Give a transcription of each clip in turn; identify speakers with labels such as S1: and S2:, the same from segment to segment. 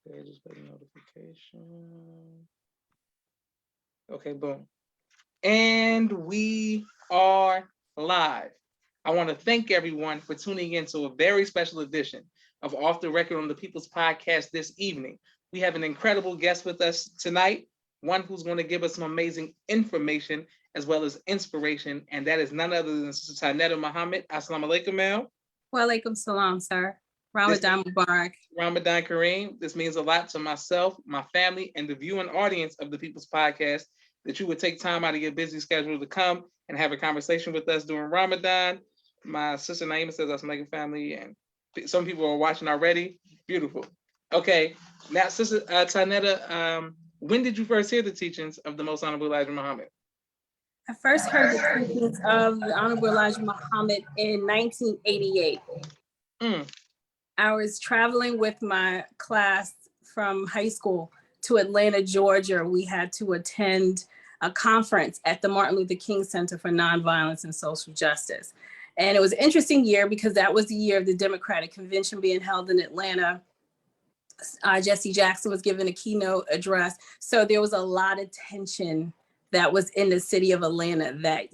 S1: Okay, just got a notification. Okay, boom. And we are live. I want to thank everyone for tuning in to a very special edition of Off the Record on the People's Podcast this evening. We have an incredible guest with us tonight, one who's going to give us some amazing information as well as inspiration, and that is none other than Sis Tynetta Muhammad. Assalamu alaikum, ma'am.
S2: Wa alaikum salam, sir. Ramadan Mubarak.
S1: Ramadan Kareem. This means a lot to myself, my family, and the viewing audience of the People's Podcast that you would take time out of your busy schedule to come and have a conversation with us during Ramadan. My sister Naima says that's making family, and some people are watching already. Beautiful. Okay, now, Sister Tynetta, when did you first hear the teachings of the Most Honorable Elijah Muhammad?
S2: I first heard the teachings of the Honorable Elijah Muhammad in 1988. I was traveling with my class from high school to Atlanta, Georgia. We had to attend a conference at the Martin Luther King Center for Nonviolence and Social Justice. And it was an interesting year because that was the year of the Democratic Convention being held in Atlanta. Jesse Jackson was giving a keynote address. So there was a lot of tension that was in the city of Atlanta that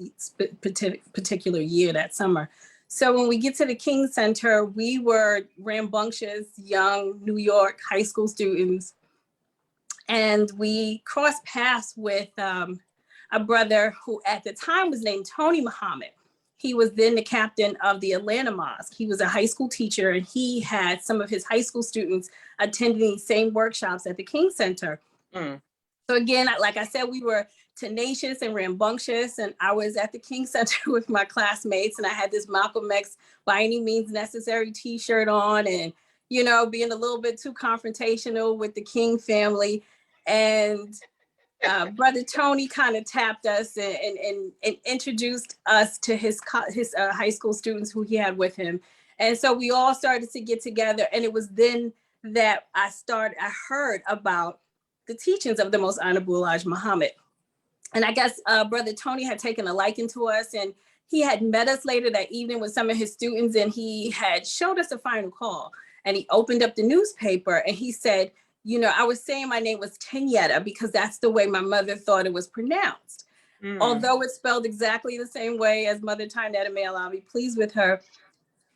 S2: particular year, that summer. So when we get to the King Center, we were rambunctious, young New York high school students. And we crossed paths with a brother who at the time was named Tony Muhammad. He was then the captain of the Atlanta Mosque. He was a high school teacher, and he had some of his high school students attending these same workshops at the King Center. So again, like I said, we were tenacious and rambunctious, and I was at the King Center with my classmates, and I had this Malcolm X by any means necessary t-shirt on, and, you know, being a little bit too confrontational with the King family. And Brother Tony kind of tapped us and introduced us to his high school students who he had with him. And so we all started to get together, and it was then that I heard about the teachings of the Most Honorable Elijah Muhammad. And I guess Brother Tony had taken a liking to us, and he had met us later that evening with some of his students, and he had showed us a final call. And he opened up the newspaper and he said, you know, I was saying my name was Tynetta because that's the way my mother thought it was pronounced. Although it's spelled exactly the same way as Mother Tynetta, may Allah be pleased with her.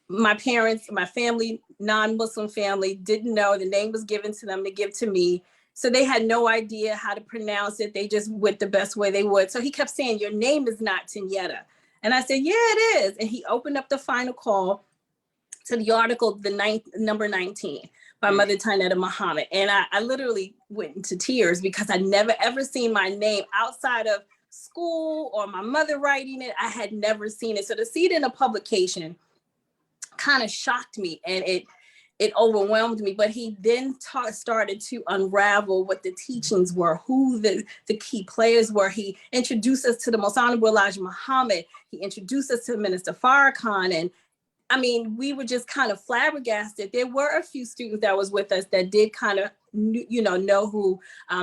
S2: My parents, my family, non-Muslim family, didn't know. The name was given to them to give to me. So they had no idea how to pronounce it. They just went the best way they would. So he kept saying, your name is not Tynetta. And I said, yeah, it is. And he opened up the final call to the article, number 19 by Mother Tynetta Muhammad. And I literally went into tears because I never ever seen my name outside of school or my mother writing it. I had never seen it. So to see it in a publication kind of shocked me, and it overwhelmed me. But he then started to unravel what the teachings were, who the key players were. He introduced us to the Most Honorable Elijah Muhammad. He introduced us to Minister Farrakhan. And I mean, we were just kind of flabbergasted. There were a few students that was with us that did kind of, you know who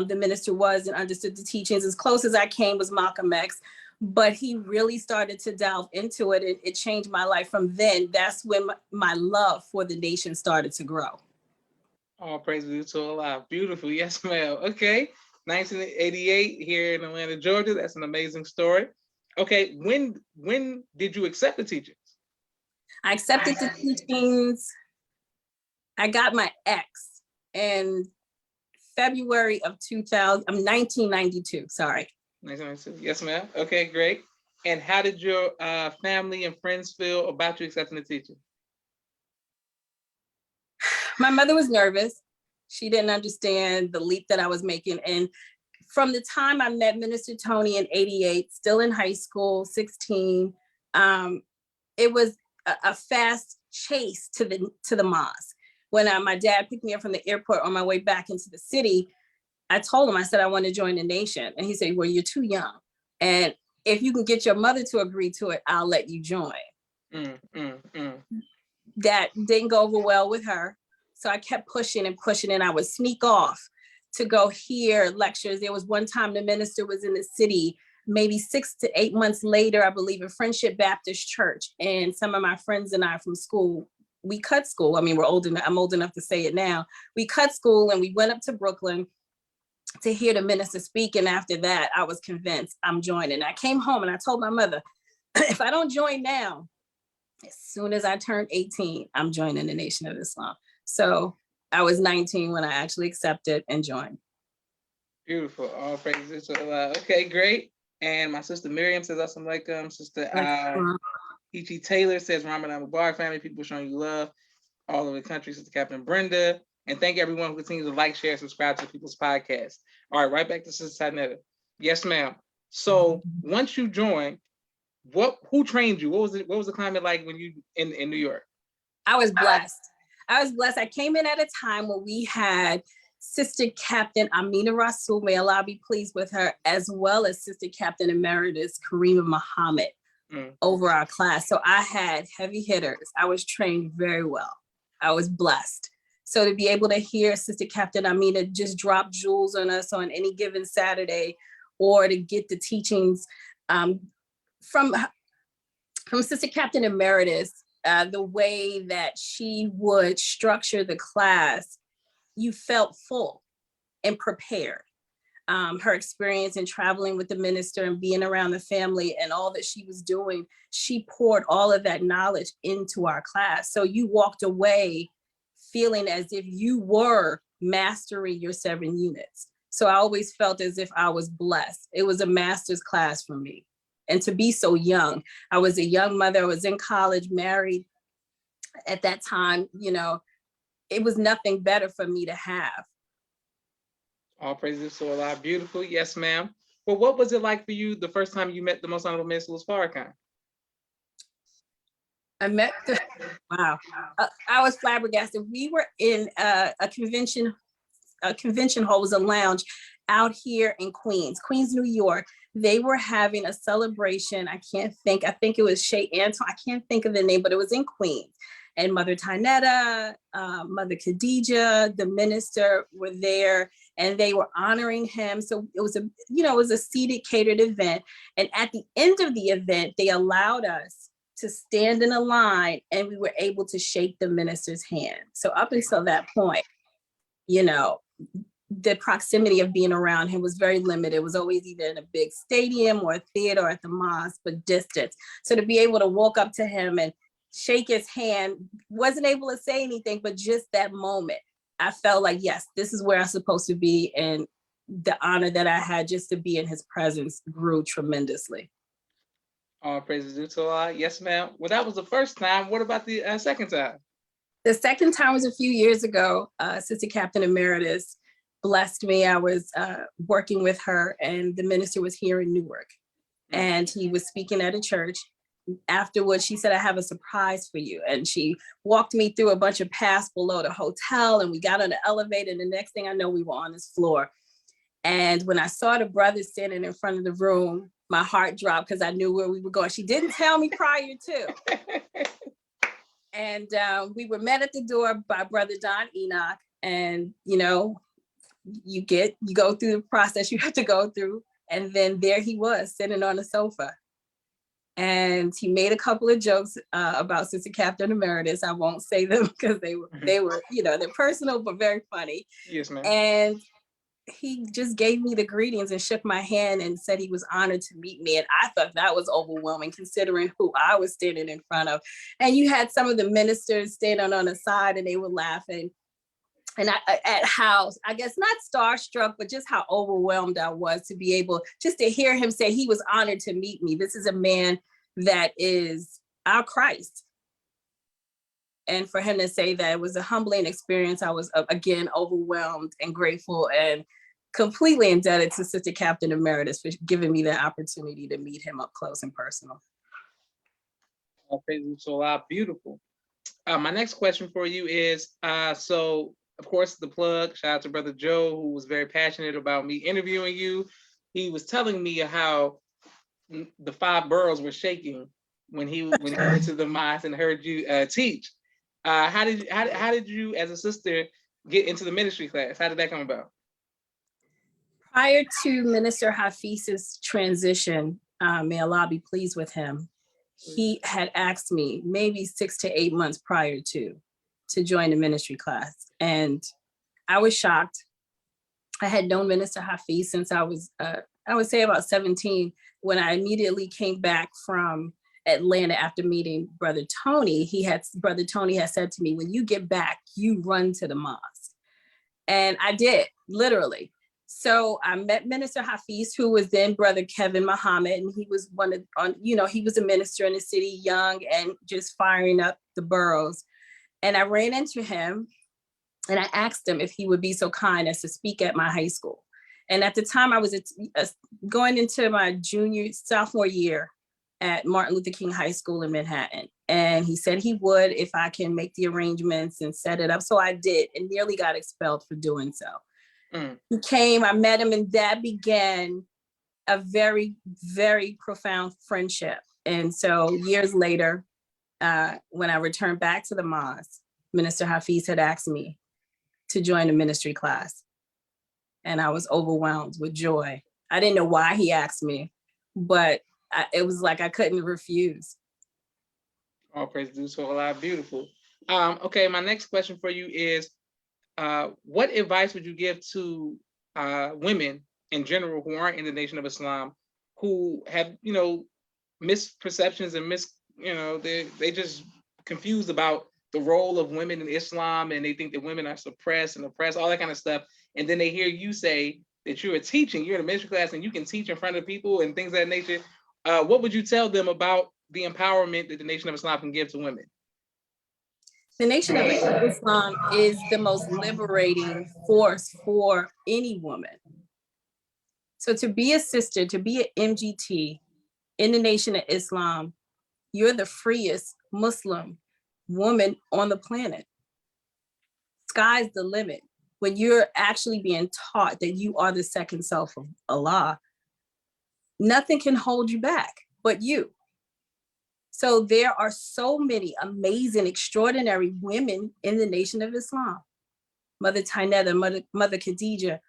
S2: the minister was and understood the teachings. As close as I came was Malcolm X, but he really started to delve into it. It changed my life from then. That's when my love for the nation started to grow.
S1: All praises to Allah. Beautiful. Yes, ma'am. Okay. 1988 here in Atlanta, Georgia. That's an amazing story. Okay. When did you accept the teachings?
S2: I accepted the teachings. I got my X in February of 1992. Sorry.
S1: 1992. Yes, ma'am. Okay, great. And how did your family and friends feel about you accepting the teaching?
S2: My mother was nervous. She didn't understand the leap that I was making. And from the time I met Minister Tony in 88, still in high school, 16, it was a fast chase to the mosque. When my dad picked me up from the airport on my way back into the city, I told him, I said, I want to join the nation. And he said, well, you're too young. And if you can get your mother to agree to it, I'll let you join. That didn't go over well with her. So I kept pushing and pushing, and I would sneak off to go hear lectures. There was one time the minister was in the city, maybe 6 to 8 months later, I believe, in Friendship Baptist Church. And some of my friends and I from school we cut school. I mean, I'm old enough to say it now. We cut school and we went up to Brooklyn to hear the minister speak. And after that, I was convinced I'm joining. I came home and I told my mother, if I don't join now, as soon as I turned 18, I'm joining the Nation of Islam. So I was 19 when I actually accepted and joined.
S1: Beautiful. All praises to Allah. Okay, great. And my sister Miriam says, Assalamu alaikum. Sister E.G. Taylor says, Ramadan Mubarak, family, people showing you love all over the country. Sister Captain Brenda. And thank everyone who continues to like, share, subscribe to People's Podcast. All right, right back to Sister Tynetta. Yes, ma'am. So once you joined, who trained you? What was the climate like when you in New York?
S2: I was blessed. I came in at a time when we had Sister Captain Amina Rasul, may Allah be pleased with her, as well as Sister Captain Emeritus Karima Muhammad over our class. So I had heavy hitters. I was trained very well. I was blessed. So to be able to hear Sister Captain Amina just drop jewels on us on any given Saturday, or to get the teachings from Sister Captain Emeritus, the way that she would structure the class, you felt full and prepared. Her experience in traveling with the minister and being around the family and all that she was doing, she poured all of that knowledge into our class. So you walked away feeling as if you were mastering your 7 units. So I always felt as if I was blessed. It was a master's class for me. And to be so young, I was a young mother, I was in college, married at that time, it was nothing better for me to have.
S1: All praises to Allah. Beautiful. Yes, ma'am. Well, what was it like for you the first time you met the Most Honorable Minister Sis Farrakhan?
S2: Wow. I was flabbergasted. We were in a convention hall, was a lounge out here in Queens, New York. They were having a celebration. I think it was Shay Anton. I can't think of the name, but it was in Queens. And Mother Tynetta, Mother Khadija, the minister were there, and they were honoring him. So it was a seated, catered event. And at the end of the event, they allowed us to stand in a line, and we were able to shake the minister's hand. So up until that point, the proximity of being around him was very limited. It was always either in a big stadium or a theater or at the mosque, but distance. So to be able to walk up to him and shake his hand, wasn't able to say anything, but just that moment, I felt like, yes, this is where I'm supposed to be. And the honor that I had just to be in his presence grew tremendously.
S1: All praises due to Allah. Yes, ma'am. Well, that was the first time. What about the second time?
S2: The second time was a few years ago. Sister Captain Emeritus blessed me. I was working with her, and the minister was here in Newark, and he was speaking at a church. Afterwards, she said, I have a surprise for you. And she walked me through a bunch of paths below the hotel, and we got on the elevator, and the next thing I know, we were on this floor. And when I saw the brothers standing in front of the room, my heart dropped because I knew where we were going. She didn't tell me prior to. And we were met at the door by Brother Don Enoch. And, you go through the process you have to go through. And then there he was sitting on the sofa. And he made a couple of jokes about Sister Captain Emeritus. I won't say them because they were, they're personal, but very funny.
S1: Yes, ma'am.
S2: And he just gave me the greetings and shook my hand and said he was honored to meet me. And I thought that was overwhelming considering who I was standing in front of. And you had some of the ministers standing on the side and they were laughing. And at how, I guess not starstruck, but just how overwhelmed I was to be able just to hear him say he was honored to meet me. This is a man that is our Christ. And for him to say that, it was a humbling experience. I was, again, overwhelmed and grateful and completely indebted to Sister Captain Emeritus for giving me the opportunity to meet him up close and personal.
S1: All praises to Allah. Beautiful. My next question for you is, so of course, the plug, shout out to Brother Joe, who was very passionate about me interviewing you. He was telling me how the 5 boroughs were shaking when he went to the mosque and heard you teach. How did you, as a sister, get into the ministry class? How did that come about?
S2: Prior to Minister Hafiz's transition, may Allah be pleased with him, he had asked me maybe 6 to 8 months prior to join the ministry class. And I was shocked. I had known Minister Hafiz since I was, I would say about 17, when I immediately came back from Atlanta after meeting Brother Tony. Brother Tony had said to me, when you get back, you run to the mosque. And I did, literally. So I met Minister Hafiz, who was then Brother Kevin Muhammad, and he was he was a minister in the city, young and just firing up the boroughs. And I ran into him and I asked him if he would be so kind as to speak at my high school. And at the time I was going into my sophomore year at Martin Luther King High School in Manhattan. And he said he would if I can make the arrangements and set it up. So I did, and nearly got expelled for doing so. He came, I met him, and that began a very, very profound friendship. And so years later, when I returned back to the mosque, Minister Hafiz had asked me to join the ministry class. And I was overwhelmed with joy. I didn't know why he asked me, but it was like I couldn't refuse.
S1: All praise due to Allah, beautiful. Okay, my next question for you is, what advice would you give to women in general who aren't in the Nation of Islam, who have, misperceptions and they just confused about the role of women in Islam, and they think that women are suppressed and oppressed, all that kind of stuff. And then they hear you say that you're in a ministry class and you can teach in front of people and things of that nature. What would you tell them about the empowerment that the Nation of Islam can give to women?
S2: The Nation of Islam is the most liberating force for any woman. So to be a sister, to be an MGT in the Nation of Islam, you're the freest Muslim woman on the planet. Sky's the limit. When you're actually being taught that you are the second self of Allah, nothing can hold you back but you. So there are so many amazing, extraordinary women in the Nation of Islam. Mother Tynetta, Mother Khadija,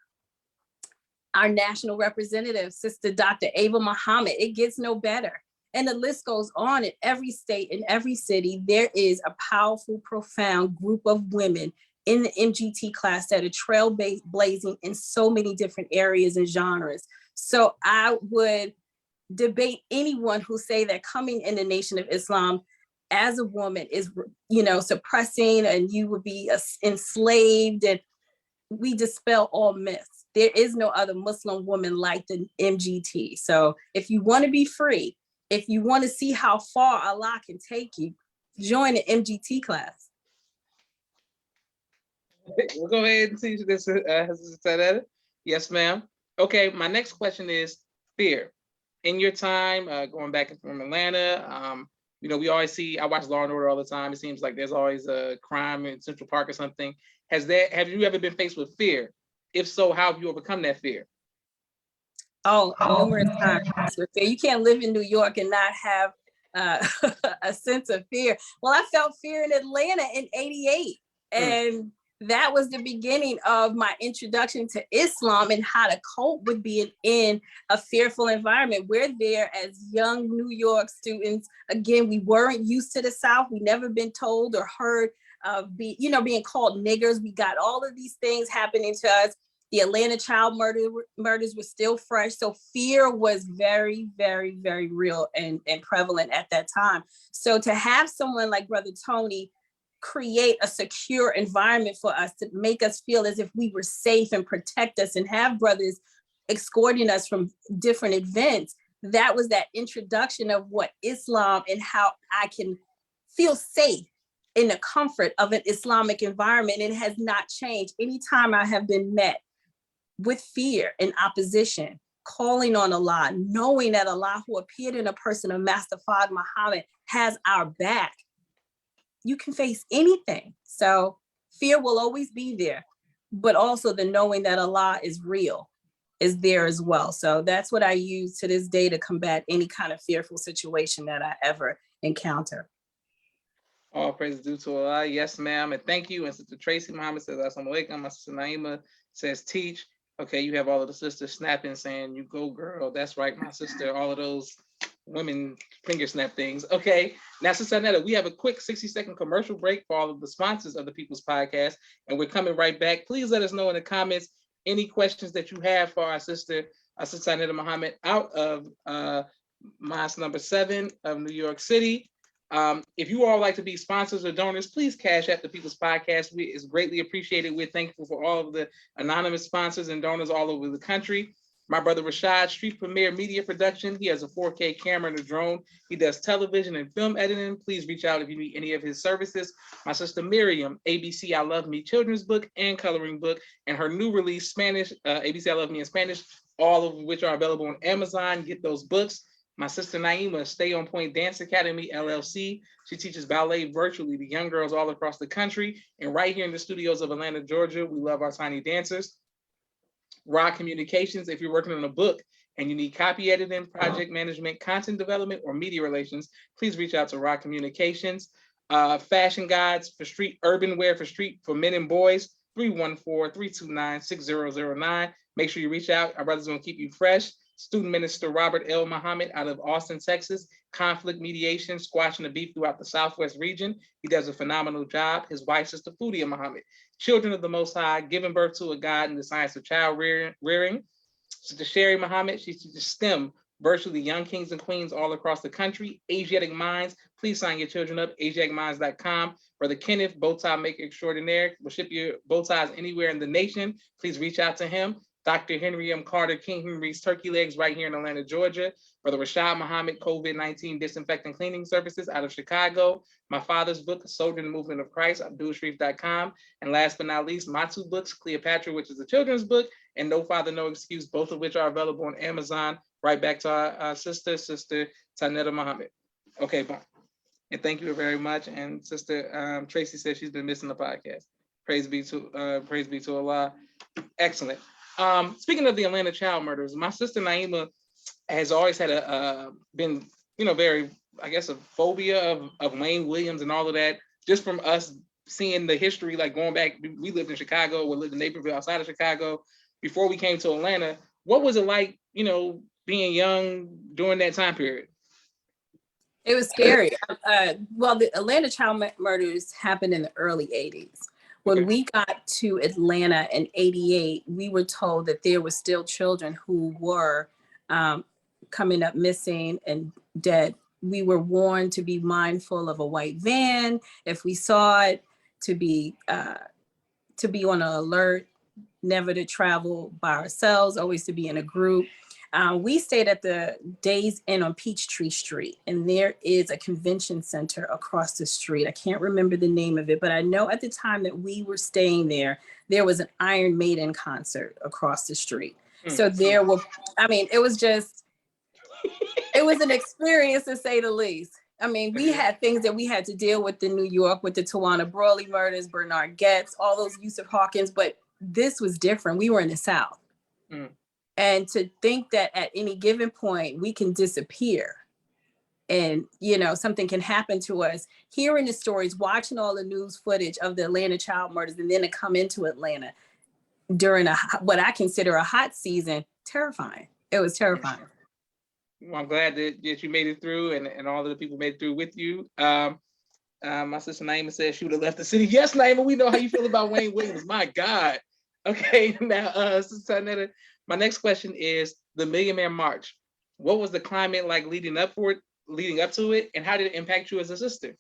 S2: our national representative, Sister Dr. Ava Muhammad. It gets no better. And the list goes on. In every state, in every city, there is a powerful, profound group of women in the MGT class that are trailblazing in so many different areas and genres. So I would debate anyone who say that coming in the Nation of Islam as a woman is, suppressing and you would be enslaved, and we dispel all myths. There is no other Muslim woman like the MGT. So if you want to be free, if you want to see how far Allah can take you, join the MGT class.
S1: We'll go ahead and teach this. Yes, ma'am. Okay, my next question is fear. In your time, going back from Atlanta, we always see, I watch Law and Order all the time. It seems like there's always a crime in Central Park or something. Have you ever been faced with fear? If so, how have you overcome that fear?
S2: Oh, numerous times. You can't live in New York and not have a sense of fear. Well, I felt fear in Atlanta in '88. And that was the beginning of my introduction to Islam and how to cope with being in a fearful environment. We're there as young New York students. Again, we weren't used to the South. We never been told or heard of being called niggers. We got all of these things happening to us. The Atlanta child murders were still fresh. So fear was very, very, very real and prevalent at that time. So to have someone like Brother Tony create a secure environment for us to make us feel as if we were safe and protect us, and have brothers escorting us from different events, that was that introduction of what Islam and how I can feel safe in the comfort of an Islamic environment. And it has not changed. Anytime I have been met with fear and opposition, calling on Allah, knowing that Allah, who appeared in a person of Master Fard Muhammad, has our back, you can face anything. So fear will always be there, but also the knowing that Allah is real is there as well. So that's what I use to this day to combat any kind of fearful situation that I ever encounter.
S1: All praise due to Allah. Yes, ma'am. And thank you. And Sister Tracy Muhammad says, Assalamu alaikum. My sister Naima says, teach. Okay, you have all of the sisters snapping, saying, you go, girl. That's right, my sister. All of those women finger snap things. Okay, now Sis Tynetta, we have a quick 60-second commercial break for all of the sponsors of the People's Podcast, and we're coming right back. Please let us know in the comments any questions that you have for our sister, Sis Tynetta Muhammad, out of Mosque number 7 of New York City. If you all like to be sponsors or donors, please cash at the People's Podcast. It's greatly appreciated. We're thankful for all of the anonymous sponsors and donors all over the country. My brother Rashad, Street Premier Media Production. He has a 4K camera and a drone. He does television and film editing. Please reach out if you need any of his services. My sister Miriam, ABC I Love Me children's book and coloring book, and her new release, Spanish, ABC I Love Me in Spanish, all of which are available on Amazon. Get those books. My sister Naima, Stay On Point Dance Academy, LLC. She teaches ballet virtually to young girls all across the country. And right here in the studios of Atlanta, Georgia, we love our tiny dancers. Rock Communications, if you're working on a book and you need copy editing, project management, content development, or media relations, please reach out to Rock Communications. Fashion guides for street, urban wear for men and boys, 314-329-6009. Make sure you reach out. Our brother's gonna keep you fresh. Student Minister Robert L. Muhammad out of Austin, Texas, conflict mediation, squashing the beef throughout the Southwest region. He does a phenomenal job. His wife, Sister Fudia Muhammad, Children of the Most High, giving birth to a God in the science of child rearing. Sister Sherry Muhammad, she teaches STEM, virtually young kings and queens all across the country. Asiatic Minds, please sign your children up, asiaticminds.com. Brother Kenneth, bow tie maker extraordinaire, will ship your bow ties anywhere in the nation. Please reach out to him. Dr. Henry M. Carter, King Henry's Turkey Legs right here in Atlanta, Georgia. Brother Rashad Muhammad, COVID-19 disinfectant cleaning services out of Chicago. My father's book, Soldier in the Movement of Christ, AbdulSharif.com. And last but not least, my 2 books, Cleopatra, which is a children's book, and No Father, No Excuse, both of which are available on Amazon. Right back to our Sister Tynetta Muhammad. Okay, boom. And thank you very much. And Sister Tracy says she's been missing the podcast. Praise be to Allah. Excellent. Speaking of the Atlanta child murders, my sister Naima has always had been very, I guess, a phobia of Wayne Williams and all of that, just from us seeing the history, like going back. We lived in Chicago, we lived in Naperville outside of Chicago before we came to Atlanta. What was it like, being young during that time period?
S2: It was scary. Well, the Atlanta child murders happened in the early 80s. When we got to Atlanta in 88, we were told that there were still children who were coming up missing and dead. We were warned to be mindful of a white van if we saw it, to be on an alert, never to travel by ourselves, always to be in a group. We stayed at the Days Inn on Peachtree Street, and there is a convention center across the street. I can't remember the name of it, but I know at the time that we were staying there, there was an Iron Maiden concert across the street. So there were, it was an experience to say the least. We had things that we had to deal with in New York with the Tawana Brawley murders, Bernard Getz, all those Yusuf Hawkins, but this was different. We were in the South. And to think that at any given point we can disappear and, something can happen to us, hearing the stories, watching all the news footage of the Atlanta child murders, and then to come into Atlanta during what I consider a hot season, terrifying. It was terrifying.
S1: Well, I'm glad that you made it through and all of the people made it through with you. My sister Naima said she would have left the city. Yes, Naima, we know how you feel about Wayne Williams. My God. Okay, now, Sister Tynetta, my next question is the Million Man March. What was the climate like leading up to it, and how did it impact you as a sister?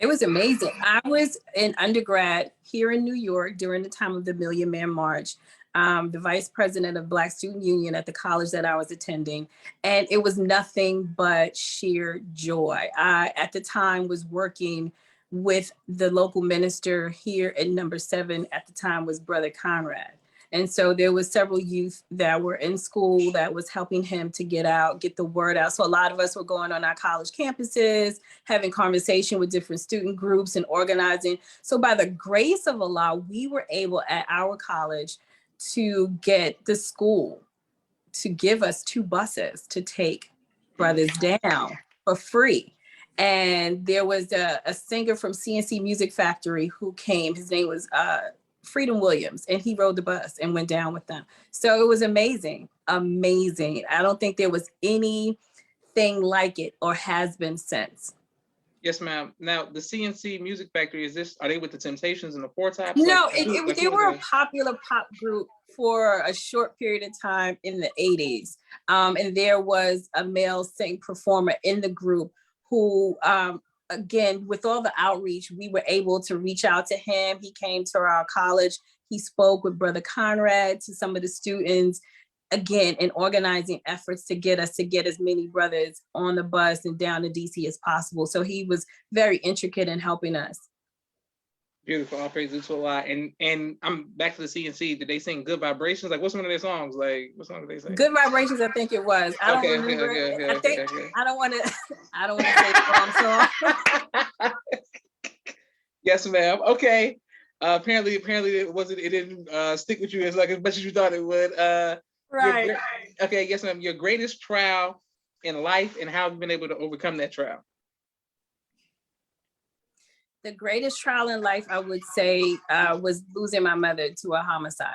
S2: It was amazing. I was an undergrad here in New York during the time of the Million Man March, the vice president of Black Student Union at the college that I was attending. And it was nothing but sheer joy. I, at the time, was working with the local minister here at number 7 at the time was Brother Conrad. And so there was several youth that were in school that was helping him to get the word out. So a lot of us were going on our college campuses, having conversation with different student groups and organizing. So by the grace of Allah, we were able at our college to get the school to give us 2 buses to take brothers down for free. And there was a singer from CNC Music Factory who came. His name was Freedom Williams, and he rode the bus and went down with them. So it was amazing, amazing. I don't think there was anything anything like it or has been since.
S1: Yes, ma'am. Now, the CNC Music Factory, are they with the Temptations and the Four Tops?
S2: No, they were a popular pop group for a short period of time in the 80s. And there was a male sing performer in the group who, again, with all the outreach, we were able to reach out to him. He came to our college. He spoke with Brother Conrad to some of the students, again, in organizing efforts to get as many brothers on the bus and down to DC as possible. So he was very intricate in helping us.
S1: Beautiful. All praise to Allah. And I'm back to the CNC. Did they sing Good Vibrations? Like, what's one of their songs? Like, what song did they sing?
S2: Good Vibrations, I think it was. I don't remember. I don't want to say the wrong song.
S1: Yes, ma'am. Okay. Apparently it didn't stick with you as much as you thought it would.
S2: Right.
S1: Okay, yes, ma'am. Your greatest trial in life and how have you been able to overcome that trial?
S2: The greatest trial in life, I would say, was losing my mother to a homicide.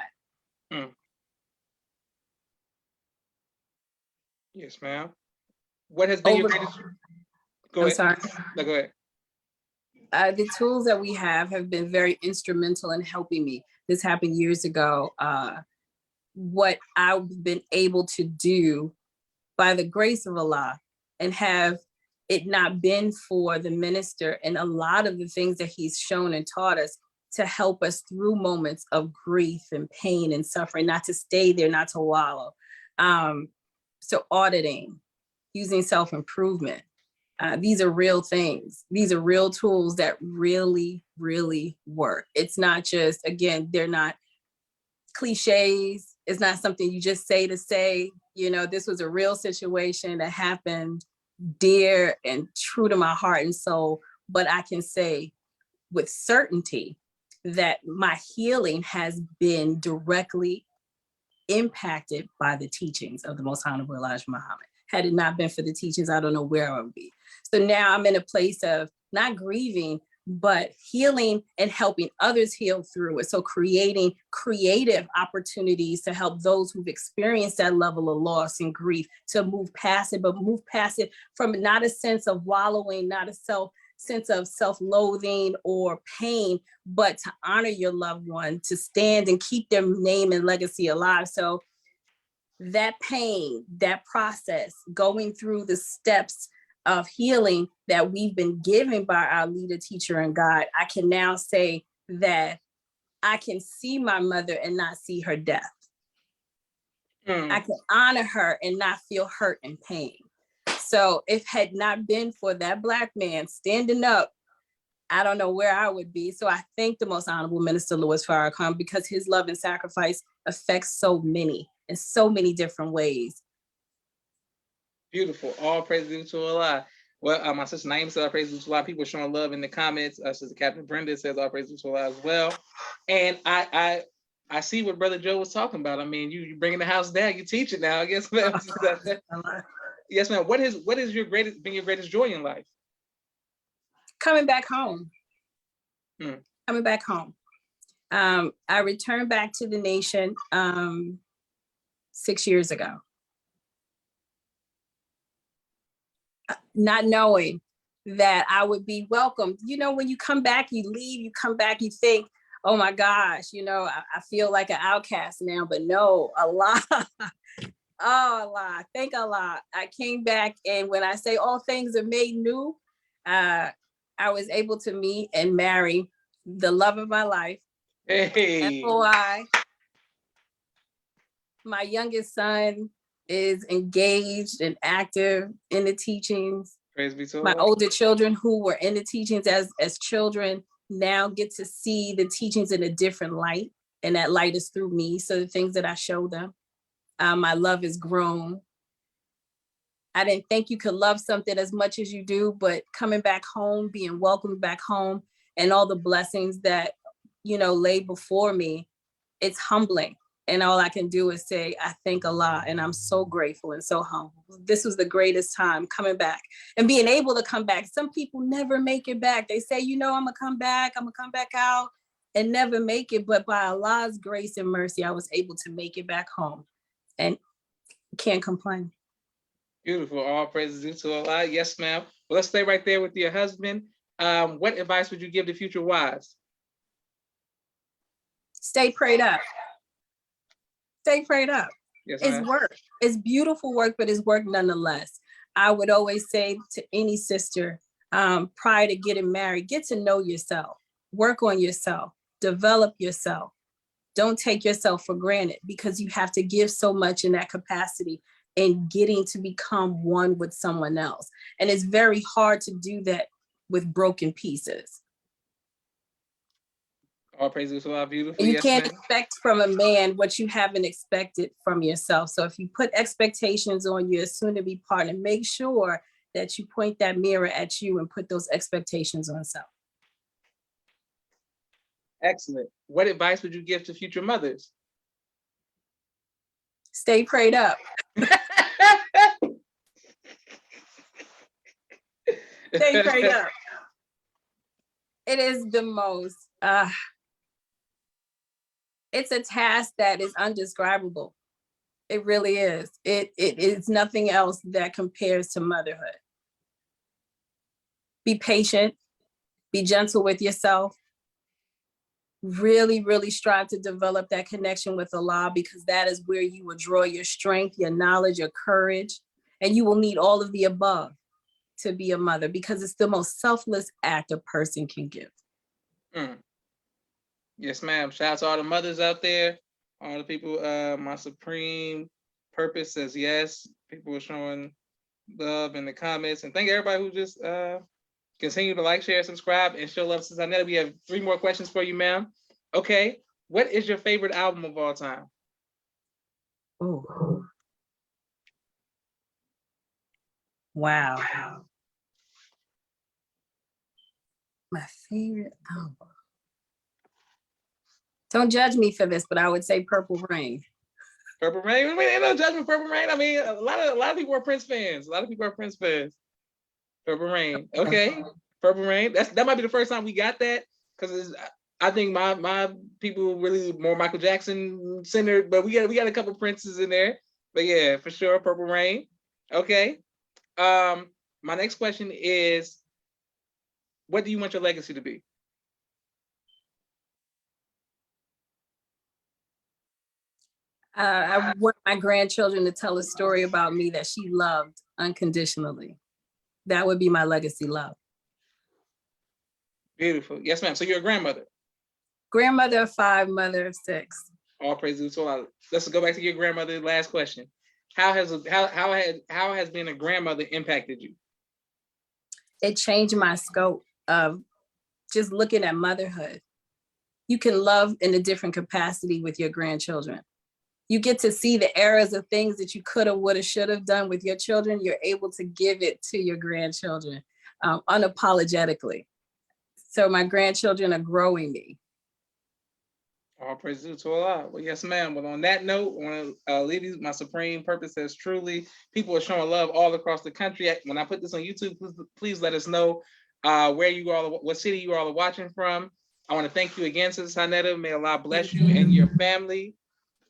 S1: Yes, ma'am. What has been your greatest?
S2: I'm sorry.
S1: No, go
S2: ahead. The tools that we have been very instrumental in helping me. This happened years ago. What I've been able to do by the grace of Allah, and have it not been for the minister and a lot of the things that he's shown and taught us to help us through moments of grief and pain and suffering, not to stay there, not to wallow. So auditing, using self-improvement, these are real things. These are real tools that really, really work. It's not just, again, they're not cliches. It's not something you just say to say. You know, this was a real situation that happened, dear and true to my heart and soul. But I can say with certainty that my healing has been directly impacted by the teachings of the Most Honorable Elijah Muhammad. Had it not been for the teachings, I don't know where I would be. So now I'm in a place of not grieving, but healing and helping others heal through it. So creating creative opportunities to help those who've experienced that level of loss and grief to move past it, but move past it from not a sense of wallowing, not a sense of self-loathing or pain, but to honor your loved one, to stand and keep their name and legacy alive. So that pain, that process, going through the steps of healing that we've been given by our leader, teacher, and guide, I can now say that I can see my mother and not see her death. I can honor her and not feel hurt and pain. So if had not been for that Black man standing up, I don't know where I would be. So I thank the Most Honorable Minister Louis Farrakhan, because his love and sacrifice affects so many in so many different ways.
S1: Beautiful. All praise to Allah. Well, my sister Naeem said all praise to Allah. People showing love in the comments. Sister Captain Brenda says all praise to Allah as well. And I see what Brother Joe was talking about. I mean, you bringing the house down. You teach it now. I guess. Yes, ma'am. What is been your greatest joy in life?
S2: Coming back home. Coming back home. I returned back to the nation 6 years ago. Not knowing that I would be welcomed. You know, when you come back, you leave, you come back, you think, oh my gosh, you know, I feel like an outcast now, but no, Allah. Oh, Allah, thank Allah. I came back, and when I say all things are made new, I was able to meet and marry the love of my life.
S1: Hey.
S2: FOI. My youngest son is engaged and active in the teachings.
S1: Praise be to Allah.
S2: My older children who were in the teachings as children now get to see the teachings in a different light, and that light is through me. So the things that I show them, my love has grown. I didn't think you could love something as much as you do, but coming back home, being welcomed back home, and all the blessings that, you know, lay before me, it's humbling. And all I can do is say, I thank Allah, and I'm so grateful and so humble. This was the greatest time, coming back and being able to come back. Some people never make it back. They say, you know, I'm gonna come back out, and never make it. But by Allah's grace and mercy, I was able to make it back home, and can't complain.
S1: Beautiful. All praises due to Allah. Yes, ma'am. Well, let's stay right there with your husband. What advice would you give to future wives?
S2: Stay prayed up. Stay prayed up.
S1: Yes,
S2: It's
S1: ma'am.
S2: work. It's beautiful work, but it's work nonetheless. I would always say to any sister, prior to getting married, get to know yourself, work on yourself, develop yourself. Don't take yourself for granted, because you have to give so much in that capacity and getting to become one with someone else. And it's very hard to do that with broken pieces.
S1: All praises to Allah. Beautiful.
S2: And you
S1: Yes,
S2: can't
S1: ma'am.
S2: expect from a man what you haven't expected from yourself. So if you put expectations on your soon-to-be partner, make sure that you point that mirror at you and put those expectations on self.
S1: Excellent. What advice would you give to future mothers?
S2: Stay prayed up. Stay prayed up. It is the most, it's a task that is undescribable. It really is. It is nothing else that compares to motherhood. Be patient, be gentle with yourself. Really, really strive to develop that connection with Allah, because that is where you will draw your strength, your knowledge, your courage, and you will need all of the above to be a mother, because it's the most selfless act a person can give.
S1: Yes, ma'am. Shout out to all the mothers out there, all the people. My supreme purpose says yes. People are showing love in the comments, and thank everybody who just continue to like, share, subscribe, and show love. Sis Tynetta, we have 3 more questions for you, ma'am. Okay, what is your favorite album of all time?
S2: Oh, wow. My favorite album. Don't judge me for this, but I would say Purple Rain.
S1: Purple Rain. I mean, ain't no judgment. Purple Rain. I mean, a lot of people are Prince fans. A lot of people are Prince fans. Purple Rain. Okay, Purple Rain. That might be the first time we got that, because I think my people really more Michael Jackson centered, but we got a couple Princes in there. But yeah, for sure, Purple Rain. Okay. My next question is, what do you want your legacy to be?
S2: I want my grandchildren to tell a story about me that she loved unconditionally. That would be my legacy love.
S1: Beautiful. Yes, ma'am. So you're a grandmother.
S2: Grandmother of 5, mother of 6.
S1: All praises to Allah. Let's go back to your grandmother. Last question. How has being a grandmother impacted you?
S2: It changed my scope of just looking at motherhood. You can love in a different capacity with your grandchildren. You get to see the errors of things that you could have, would have, should have done with your children. You're able to give it to your grandchildren unapologetically. So my grandchildren are growing me.
S1: All praises to Allah. Well, yes, ma'am. Well, on that note, I want to leave you. My supreme purpose says truly, people are showing love all across the country. When I put this on YouTube, please let us know where you all, what city you all are watching from. I want to thank you again, Sis Tynetta. May Allah bless you and your family.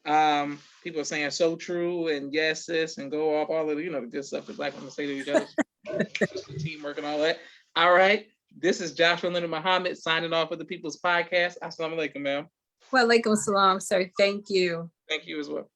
S1: People are saying so true and yes, sis, and go off all of the, the good stuff that Black women say to each other. Just the teamwork and all that. All right. This is Joshua Leonard Muhammad signing off with the People's Podcast. Assalamu alaikum, ma'am.
S2: Wa alaikum salam, sir. Thank you.
S1: Thank you as well.